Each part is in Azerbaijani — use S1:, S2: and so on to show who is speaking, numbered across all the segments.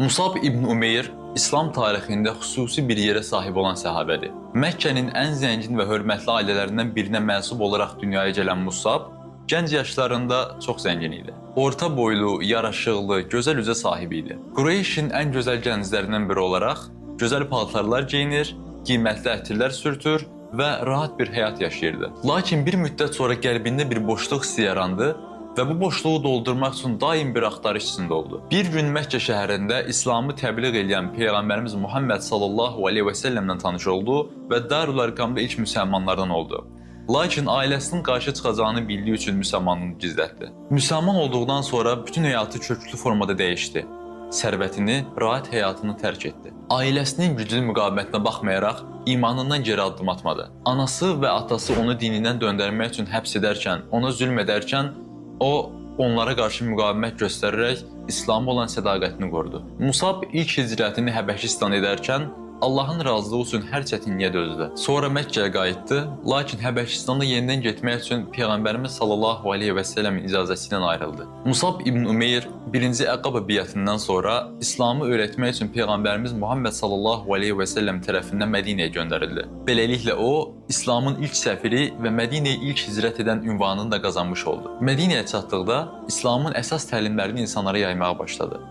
S1: Musab ibn Umeyr İslam tarixində xüsusi bir yerə sahib olan səhabədir. Məkkənin ən zəngin və hörmətli ailələrindən birinə mənsub olaraq dünyaya gələn Musab, gənc yaşlarında çox zəngin idi. Orta boylu, yaraşıqlı, gözəl üzə sahibi idi. Qureyşin ən gözəl gənclərindən biri olaraq gözəl paltarlar geyinir, qiymətli ətirlər sürtür və rahat bir həyat yaşayırdı. Lakin bir müddət sonra qəlbində bir boşluq hissi yarandı və bu boşluğu doldurmaq üçün daim bir axtarış içində oldu. Bir gün Məkkə şəhərində İslamı təbliğ edən Peyğəmbərimiz Muhammed sallallahu aleyhi və səlləmlə tanış oldu və Darul Arqamda ilk müsəlmanlardan oldu. Lakin ailəsinin qarşı çıxacağını bildiyi üçün müsəlmanlığını gizlətdi. Müsəlman olduqdan sonra bütün həyatı köklü formada dəyişdi. Sərvətini, rahat həyatını tərk etdi. Ailəsinin güclü müqavimətinə baxmayaraq imanından geri addım atmadı. Anası və atası onu dinindən döndərmək üçün həbs edərkən, ona zülm edərkən o, onlara qarşı müqavimət göstərərək İslam'a olan sədaqətini qorudu. Musab ilk hicrətini Həbəşistan edərkən Allahın razılığı üçün hər çətinliyə dözdü. Sonra Məkkəyə qayıtdı, lakin Həbəşistanda yenidən getmək üçün Peyğəmbərimiz sallallahu aleyhi və səlləmin icazəsi ilə ayrıldı. Musab ibn Umeyr birinci Əqaba biyyətindən sonra İslamı öyrətmək üçün Peyğəmbərimiz Muhammed sallallahu aleyhi və səlləm tərəfindən Mədinəyə göndərildi. Beləliklə o, İslamın ilk səfiri və Mədinəyə ilk hicrət edən ünvanını da qazanmış oldu. Mədinəyə çatdıqda İslamın əsas təlimlərini insanlara yaymağa başladı.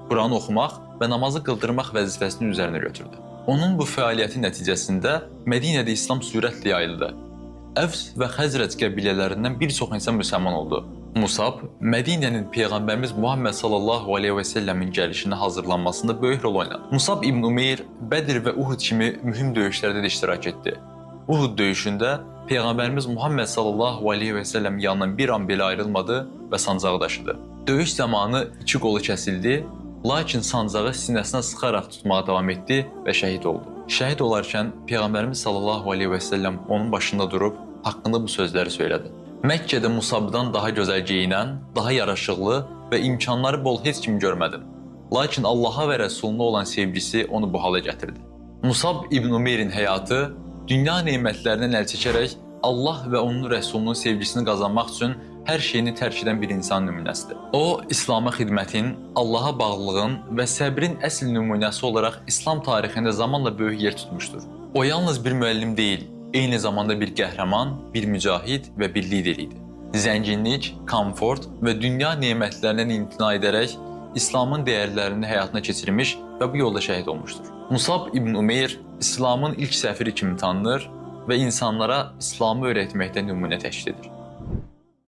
S1: Quranı oxumaq və namazı qıldırmaq vəzifəsini üzərinə götürdü. Onun bu fəaliyyəti nəticəsində Mədinədə İslam sürətlə yayıldı. Əvs və Xəzrəc qəbilələrindən bir çox insan müsəlman oldu. Musab, Mədinənin Peyğəmbərimiz Muhammed sallallahu aleyhi və səlləmin gəlişinə hazırlanmasında böyük rol oynadı. Musab ibn Umeyr Bədir və Uhud kimi mühüm döyüşlərdə də iştirak etdi. Uhud döyüşündə Peyğəmbərimiz Muhammed sallallahu aleyhi və səlləm yanından bir an belə ayrılmadı və sancağı daşıdı. Döyüş zamanı iki qolu kəsildi, lakin sancağı sinəsinə sıxaraq tutmağa davam etdi və şəhid oldu. Şəhid olarkən Peyğəmbərimiz sallallahu aleyhi və səlləm onun başında durub haqqında bu sözləri söylədi. Məkkədə Musabdan daha gözəl geyinən, daha yaraşıqlı və imkanları bol heç kim görmədim. Lakin Allaha və Rəsuluna olan sevgisi onu bu hala gətirdi. Musab ibn Umeyrin həyatı dünya nemətlərindən əl çəkərək Allah və onun Rəsulunun sevgisini qazanmaq üçün hər şeyini tərk edən bir insan nümunəsidir. O, İslam'a xidmətin, Allaha bağlılığın və səbrin əsl nümunəsi olaraq İslam tarixində zamanla böyük yer tutmuşdur. O, yalnız bir müəllim deyil, eyni zamanda bir qəhrəman, bir mücahid və bir lider idi. Zənginlik, komfort və dünya nemətlərindən imtina edərək İslamın dəyərlərini həyatına keçirmiş və bu yolda şəhid olmuşdur. Musab ibn Umeyr İslamın ilk səfiri kimi tanınır və insanlara İslamı öyrətməkdə nümunə təşkil edir.